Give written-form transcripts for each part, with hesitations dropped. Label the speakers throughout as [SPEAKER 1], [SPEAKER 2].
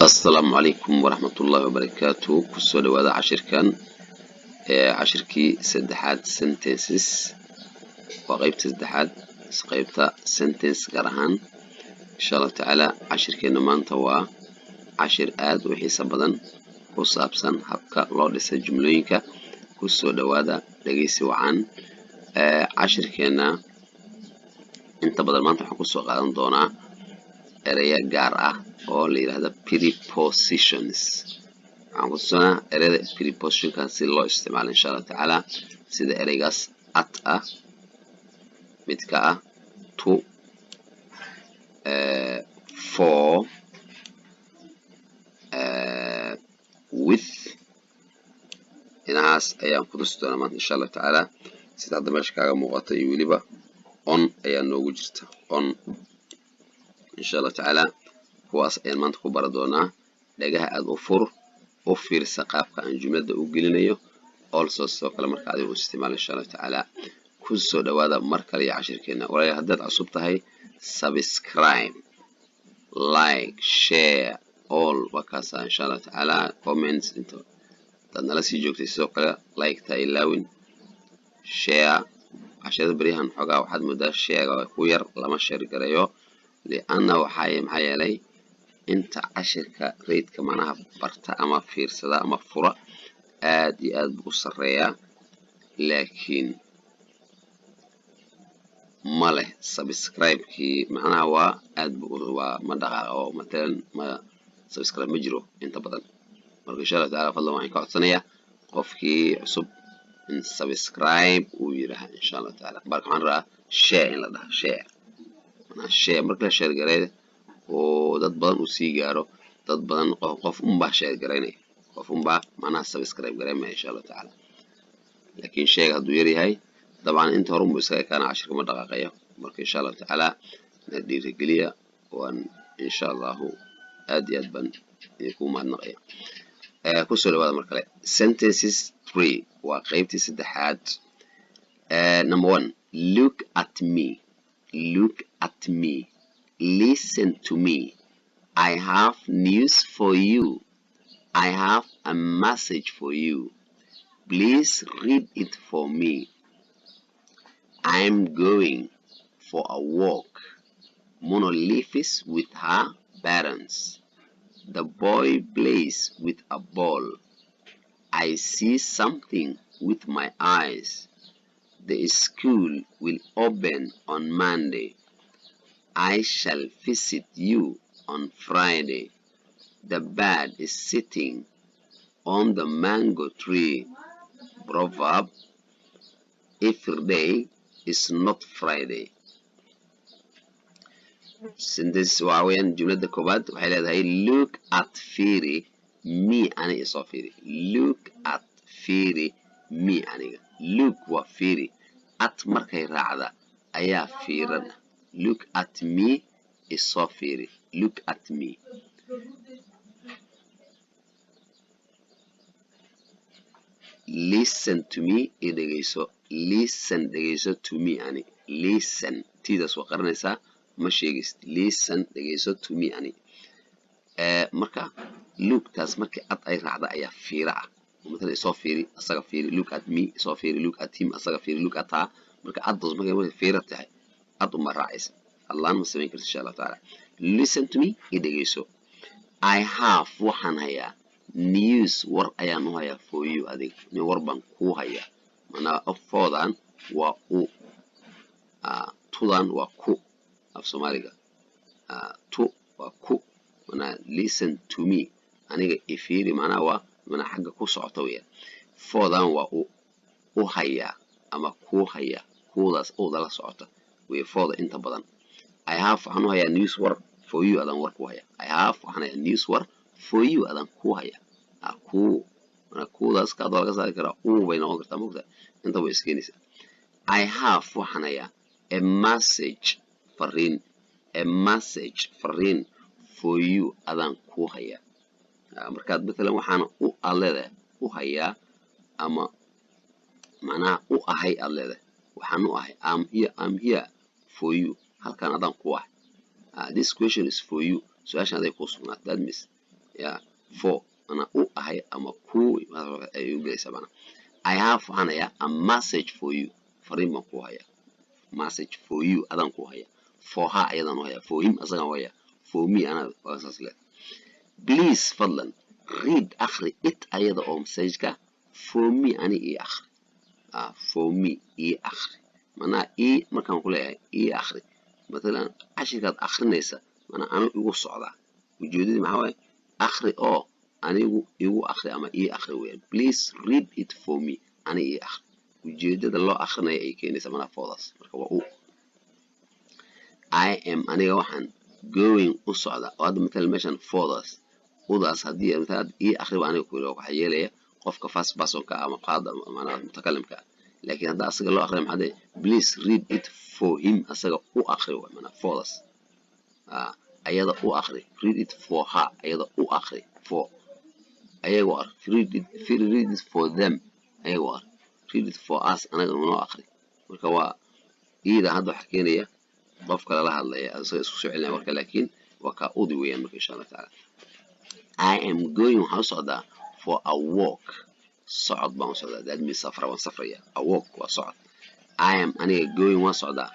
[SPEAKER 1] السلام عليكم ورحمة الله وبركاته. كسو دوادا عشركي سدحات sentences وقيبت سدحات قيبتا sentence قرهان إن شاء الله تعالى. عشركي نمان توا عشر آد وحيسا بدن وصابسا حبكا لودس الجملوينكا. كسو دوادا لغيسي وعان عشركينا انت بدل ما انت حكسو قادن دونا اريا قارة oo la yiraahdo prepositions. waxaan ku tusanaa ereyada prepositionka si loo isticmaalo insha Allah taala, sida ereygaas at ah, midka ah to, for, with. inaas ayaan ku tusi doonaa maanta insha Allah taala, sida hadda meesha kaaga muuqata iyo weliba on ayaa noogu jirta on insha Allah taala. kuwaas ayaan maanta ku bara doonaa. dhagaha aad u fiirsa qaabka aan jumlada u gelinayo, also sidoo kale marka aad u isticmaalo insha Allah taala. ku soo dhawaada mar kale iyo cashirkeena. walaal haddaad cusub tahay, subscribe, like, share all wakaasa insha Allah taala. comments inta dad nala sii joogtay sidoo kale like ta ilaawin, share. cashada bariyahan xogaa waxaad moodaa share ku yar lama share gareeyo, lianna maxaa yeelay inta cashirka reedka manaha barta ama fiirsada ama fura aad iyo aad u sareeyaa, laakiin male subscribe-kii macnaha waa aad waa ma dhaqaaqo oo matalan ma subscribe ma jiro inta badan. marka insha Allah taala fadlan waxaan ka codsanayaa qofkii cusub in subscribe uu yiraahdo insha Allah taala. barka waxaan rabaa share in la dhaho share marka la share gareeyo oo dad badan u sii gaaro. dad badan qof baa share gareynay, qof baa macnaha subscribe gareemay insha Allah taala. laakiin sheeg hadduu yar yahay dabcan inta hore uu iska kana cashirka ma dhaqaaqayo. marka insha Allah taala na dhiirigeliya waan insha Allah aad iyo aad baan ku mahadnaqaya. ku soo dhawaada mar kale. sentences 3 waa qaybtii saddexaad. number 1, look at me, look at me. Listen to me. I have news for you. I have a message for you. Please read it for me. I'm going for a walk. Mono lives with her parents. The boy plays with a ball. I see something with my eyes. The school will open on Monday. I shall visit you on Friday. The bird is sitting on the mango tree. Proverb: every day is not Friday. sentence waxa weeyaan jumlada koobaad waxay leedahay look at fiiri me aniga soo fiiri. look at fiiri me aniga. look waa fiiri, at markay raacda ayaa fiiran. look at me is soo fiiri. look at me. listen to me i dhegeyso. listen dhegeyso to me ani. listen tiidaas waa qaranaysaa ma sheegaysid. listen dhegeyso to me ani. marka look taas markii ad ay raacda ayaa fiira ah. مثلا soo fiiri asaga fiiri. look at me soo fiiri. look at him asaga fiiri. look at her marka addos markay fiira tahay ad uma raacaysa. allah ma samayn karto insha Allah taala. listen to me i dhegeyso. I have waxaan hayaa news war ayaan u hayaa for you adig. ni war baan ku hayaa. mana afoodan waa u tudan waa ku af Soomaaliga. to waa ku. mana listen to me aniga ifiiri mana waa mana xagga ku socoto weeyaan. foodan waa u hayaa ama ku hayaa. kuudaas oo dala socota way fooda inta badan. I have waxaan u hayaa news war for you adan war ku hayaa. I have waxaan hayaa news war for you adan ku hayaa. ku mana kuudaas ka dalaga saari kara uu way noqon kartaa mugta inta way iskeenaysa. I have waxaan hayaa a message fariin. a message fariin for you adan ku hayaa. markaad midna waxaan u aleedahay u hayaa ama macnaha u ahay aleedahay waxaan u ahay I'm here for you halkan adan ku ahay. This question is for you. su'aashan aday ku sugnaataa. that means yeah for ana u ahay ama ku ay u gelaysaa bana I have waxaan hayaa a message for you fariin baan ku hayaa message for you adan ku haya for her ayadan u haya for him asagan u haya for me ana wasaas le please fadlan read akhri it ayada oo message-ka for me ani ii akhri for me ii akhri mana ii markaan ku leeyahay ii akhri مثلا عشرة أخرنيسا أنا يقول صعدا وجودي معه أخري أنا يقول أخري أما إيه أخري وين please read it for me أنا إيه أخري وجودي الله أخرنا إيه كينيسا منا فوضس مركوا I am أنا واحد going أصعدا وهذا مثل مشان فوضس فوضس هدي مثلا إيه أخري وأنا يقول له حيالي قف كفاس باسون كأما قاعدة أنا متكلم كأ لكن هذا أصلا الله أخري محد please read it for him أصلا أو أخري ومنا فوضس أيضا أو أخري read it for her أيضا أو أخري for أيوة read it for them أيوة read it for us أنا قلنا منو أخري مركوا إذا هذا حكينا يا ضفك لها الله سؤالنا ورك لكن وكأودي ويان إن شاء الله تعالى I am going هصعد for a walk صعد ما صعد ده أدمي سفرة وسفرية a walk وصعد I am أنا going وصعد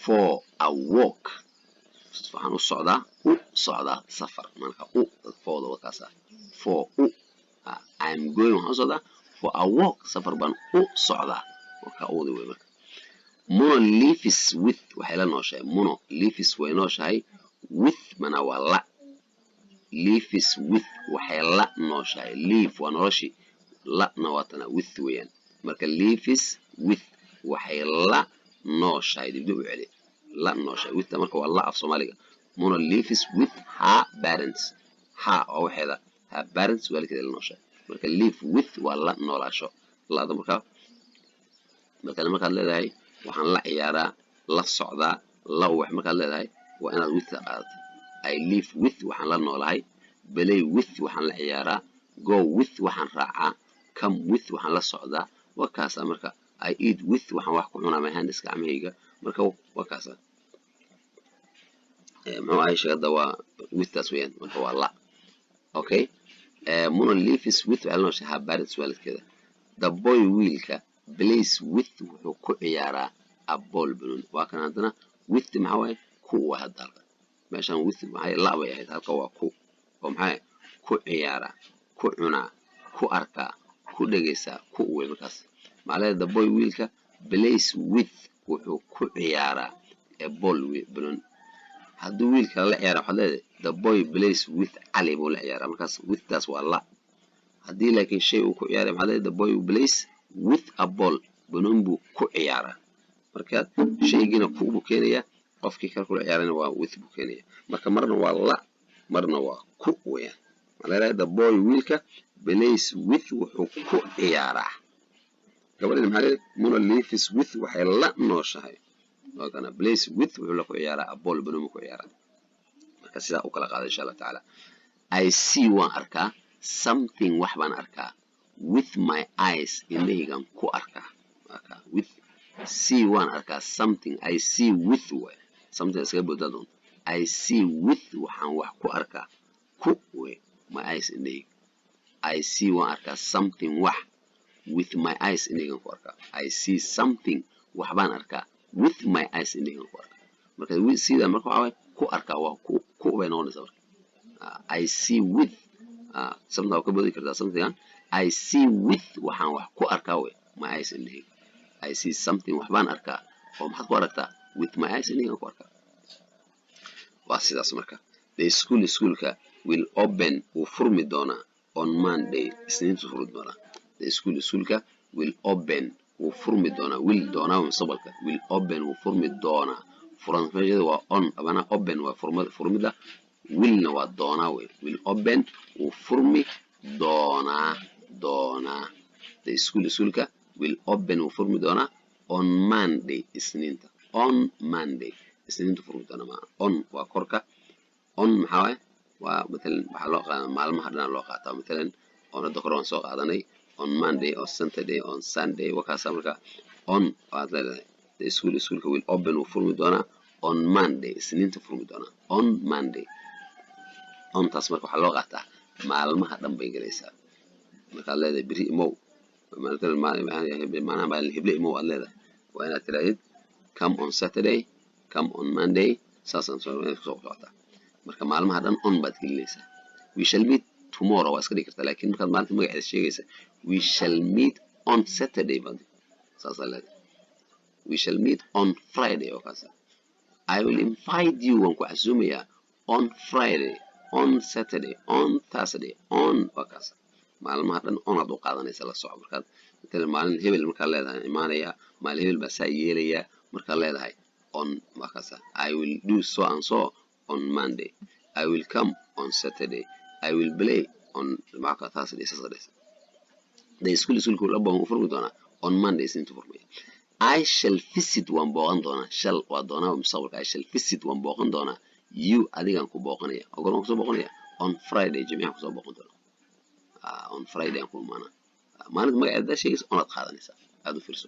[SPEAKER 1] for a walk فحنو الصعدة صعدة سفر مالك فوضى وكاسة for I'm going هصعدة for a walk سفر بان صعدة وكأودي ويمك mono leaves with وحيلا نوشاي mono leaves وينوشاي with منا ولا leaves with وحيلا نوشاي leaf ونوشي لا نواتنا with وين مالك leaves with وحيلا نوشاي دي بدو عليه لا نوشاي with مالك والله في صوماليا mono lives with her parents her أو حدا her parents ولا كده النوشة مركا live with ولا نولاشو لا ده مركا مركا اللي هاي وحن لا عيارة لا صعدة لا وح مركا اللي هاي وأنا with قاد I live with وحن لا نولاي play with وحن لا عيارة go with وحن راعة come with وحن لا صعدة وكاسة مركا I eat with وحن وحكونا ما هندس كعميجا مركا وكاسة ما عايش هذا with تسويان هو لا أوكي mono leaves with على نوش ها بارد سؤال كده the boy will plays with وكو عيارة a ball balloon وكان عندنا with معه كو هذا ماشان with معي لا وياه هذا هو كو ومعه كو عيارة كو عنا كو أركا كو دقيسة كو ومكاس معله the boy will plays with وكو عيارة a ball balloon hadduu wiilka la ciyaaro waxa leedahay the boy plays with Ali buu la ciyaara markaas with taas waa la haddii laakiin shay uu ku ciyaaray waxa leedahay the boy plays with a ball banoon buu ku ciyaara marka shaygina ku buu keenaya qofkii kale ku ciyaarana waa with buu keenaya marka marna waa la marna waa ku weeyaan leedahay the boy wiilka plays with wuxuu ku ciyaaraa gabadha maxay leedahay mono lives with waxay la nooshahay وكان plays with ولا كعيارة بول بنو كعيارة كسيدا أكل قاعد إن شاء الله تعالى I see one أركا something وحبان أركا with my eyes إنه كان كو أركا with see one أركا something I see with something سكبوا دادون I see with وحن وحكو أركا كو my eyes إنه I see one أركا something وح with my eyes إنه كان كو أركا I see something وحبان أركا with my eyes in the work. Marka we see that marka waxa ku arka waa ku weynoonaysa marka. I see with something ka bodi kartaa something I see with waxaan wax ku arkaa way my eyes in the I see something waxbaan arkaa oo maxaad ku aragtaa with my eyes in the ku arkaa. Waa sidaas marka. The schoolka will open uu furmi doonaa on Monday isniintu furmi doonaa. The schoolka will open وفرم دونا will دونا ومصبلك will open وفرم دونا فرن فجد وon أبانا open وفرم ده will نوا دونا will open وفرم دونا the schoolka will open وفرم دونا on Monday إسنين on Monday إسنين تفرم دونا ما on وكركة on محاوي ومثلا بحلقة معلومة هذا لقطة مثلا on الدكتور سوق هذاني on Monday or Saturday on Sunday وكاسا مركا on the schoolka will open وفرمي دونا on Monday سنين تفرمي دونا on Monday on تاس مركا حلوة غاتا maalmaha dhan bay galaysaa markaad leedahay beri imow macnaha maalin hible imow aad leedahay waa inaad tirahdid come on Saturday, come on Monday saasaan soo socotaa marka maalmaha dhan on baad gelinaysaa we shall meet tomorrow waa iska dhigi kartaa laakiin markaad maalinta magaceeda sheegaysa we shall meet on Saturday baad saasaa leedahay we shall meet on Friday oo kaasa I will invite you waan ku casuumayaa on Friday on Saturday on Thursday on waa kaasa maalmaha dhan on aad u qaadanaysa la soco markaad inta maalin hebel markaad leedahay imaanaya maalin hebel baa saa yeelaya markaad leedahay on waa kaasa I will do so and so on Monday I will come on Saturday I will play on Thursday Saturday the school laba waan u furmi doonaa on Monday inta furmaya I shall visit waan booqan doonaa shall waa doonaa mustaqbalka I shall visit waan booqan doonaa you adigaan ku booqanaya ogoon ku soo booqanaya on Friday jimcaha ku soo booqan doonaa on Friday aan ku imaana maalinta magaceeda sheegaysa onaad qaadanaysaa aad u fiirso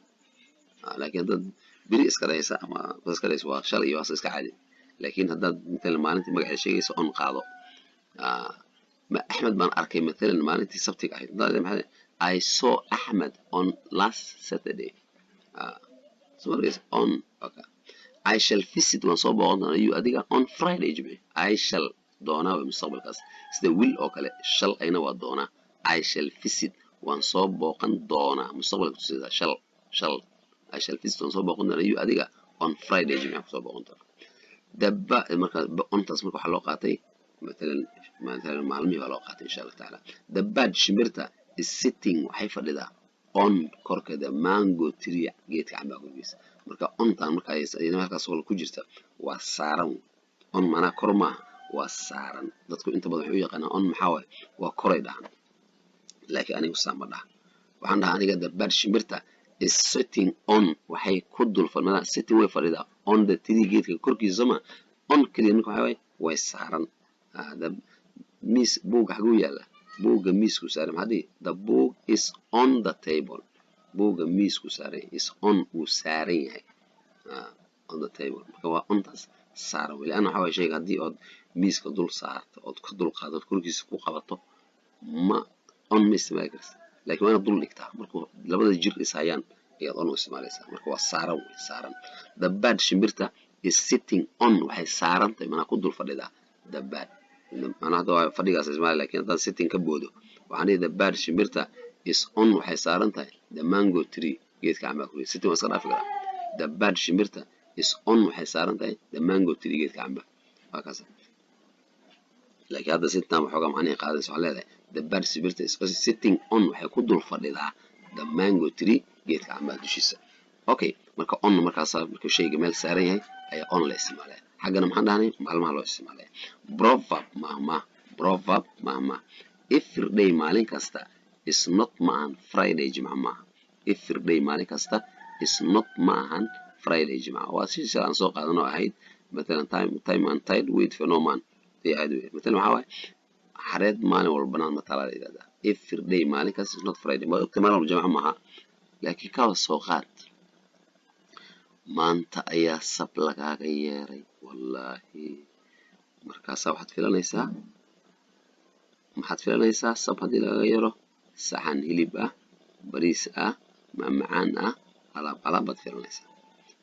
[SPEAKER 1] laakiin dad beri iska dhaysa ama iska dhaysa waa shal iyo waas iska caadi laakiin haddaad inta maalinta magaceeda sheegaysa on qaado ma Ahmed baan arkay maalan maalintii sabtiga ahayd maxay I saw Ahmed on last Saturday so is on okay I shall visit waan soo booqan doonaa you adiga on Friday jimce I shall doonaa waa mustaqbalkaas sida will oo kale shall ayna waa doonaa I shall visit waan soo booqan doonaa mustaqbalka sida shall I shall visit waan soo booqan doonaa you adiga on Friday jimce ku soo booqan doonaa dabba marka ontaas marka waxa loo qaatay مثلا maalmihi waa loo qaatay insha Allah taala the bird shimbirta is sitting waxay fadhidaa on korkeeda mango tree geedka camba korkiisa marka ontaan marka ay halkaas oo ku jirta waa saaran on mana korma waa saaran dadku inta badan waxay u yaqaanaan on maxaa waay waa koray dhahan laakiin anigu saama dhaha waxaan dhahaa aniga the bird shimbirta is sitting on waxay ku dul fadhidaa sitting way fadhidaa on the tree geedka korkiisa ma on kaliya marka waxa way saaran the miss buuga xaguu yaala buuga miisku saaran hadii the book is on the table buuga miisku saaran is on uu saaran yahay on the table marka waa ontaas saaran weli ana waxa sheegay hadii ood miiska dul saarto ood ka dul qaado korkiisa ku qabato ma on miis ma garaysa laakiin waa dul dhigtaa marka labada jir is hayaan ayaad on u isticmaalaysaa marka waa saaran way saaran the bird shimbirta is sitting on waxay saaran tahay mana ku dul fadhidaa the bird أنا هذا فديقاس اسمه لكن هذا sitting كبودو وعني the bird shimbirta is on waxay saaran tahay the mango tree geedka camba ku sitting waa iska fikra the bird shimbirta is on waxay saaran tahay the mango tree geedka camba waa kaas laakiin hada sitting waxooga macnaheedu qaadayso waxa leedahay the bird shimbirta is sitting on waxay ku dul fadhidaa the mango tree geedka camba dushiisa okay marka on markaas marka shayga meel saaran yahay ayaa on la isticmaalaa حقنا محن دهني معلومة الله استعماله proverb مهما every day مالين كاستا is not معن Friday جمعة ما every day مالين كاستا is not معن Friday جمعة واسي سلام سوق هذا نوع عيد مثلا time and tide wait for no man في عيد مثلا محاوي حريد مالين والبنان مثلا إذا every day مالين كاستا is not Friday ما اكتمال الجمعة معها لكن كاو سوقات maanta ayaa sab lagaaga yeeray wallahi markaas waxaad filanaysaa sab hadii laga yeero saxan hilib ah bariis ah macmacaan ah alaab baad filanaysaa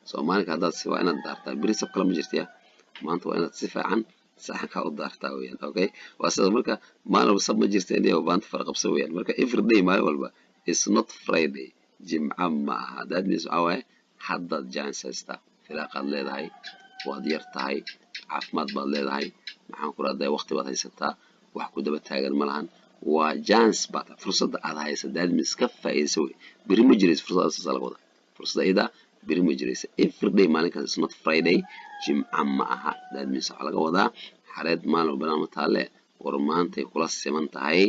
[SPEAKER 1] Soomaaliga hadaad si waa inaad daartaa bariis sab kala ma jirtaa maanta waa inaad si fiican saxanka u daartaa weeyaan okay waa sida marka maalin sab ma jirtaa inay baanta farqabso weeyaan marka every day maalin walba is not Friday jimca ma hadaad niscaway haddaad jaansaysta filaaqaad leedahay waad yar tahay caafimaad baad leedahay maxaan ku raadday waqti baad haysataa wax ku daba taagan ma lahan waa jaans baad fursada aad haysataa miska faa'iideyso way bari ma jirayso fursadaas laga wada fursada ida bari ma jirayso every day maalinkaas is not Friday jimca ma aha dad mis waxa laga wadaa xareed maalin barnaamij taale war maantay kula siman tahay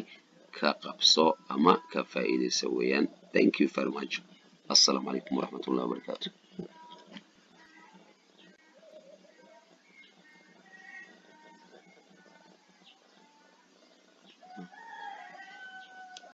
[SPEAKER 1] ka qabso ama ka faa'iideyso weeyaan thank you very much السلام عليكم ورحمة الله وبركاته